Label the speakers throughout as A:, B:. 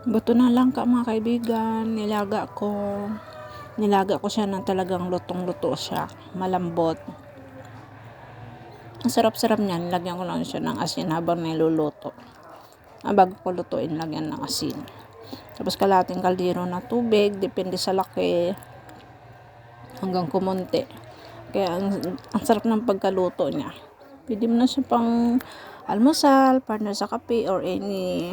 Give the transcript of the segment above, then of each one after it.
A: Buto na lang ka mga kaibigan, nilaga ko siya ng talagang lutong-luto siya, malambot. Ang sarap-sarap niyan, lagyan ko lang siya ng asin habang niluluto. Bago ko lutuin, lagyan ng asin. Tapos kalating kaldero na tubig, depende sa laki, hanggang kumunti. Kaya ang sarap ng pagkaluto niya. Pwede mo na siya pang almusal, partner sa kape, or any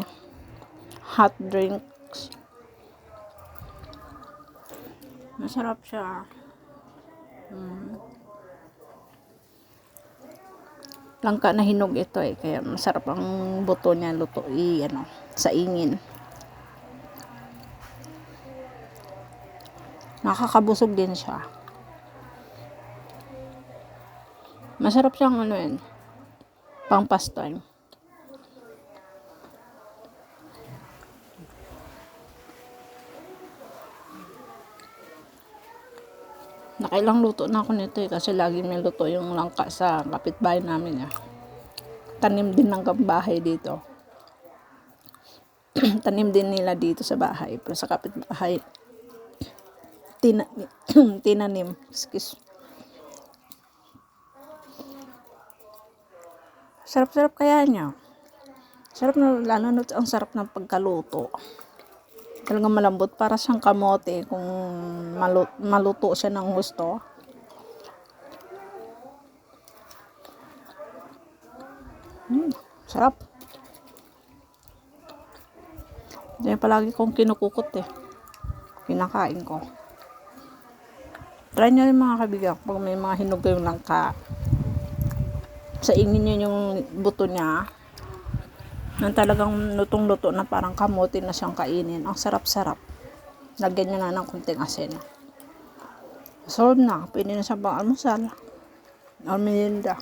A: hot drinks. Masarap siya. Langka na hinog ito kaya masarap ang buto niya sa ingin. Nakakabusog din siya. Masarap siyang pang pastime. Nakailang luto na ako nito kasi lagi may luto yung langka sa kapitbahay namin. Tanim din ng bahay dito. Tanim din nila dito sa bahay. Pero sa kapitbahay, tinanim. Excuse. Sarap-sarap kaya niya. Sarap na, lalo na ang sarap ng pagkaluto. Talagang malambot para siyang kamote kung maluto siya ng gusto. Sarap. Yan palagi kong kinukukot kinakain ko. Try nyo rin mga kaibigan pag may mga hinog kayong langka. Sa ingin nyo yung buto niya, nang talagang lutong-luto na parang kamote na siyang kainin. Ang sarap-sarap. Lagyan nyo na ng kunting asin. Solve na. Pwede na siya pang almusal or merienda.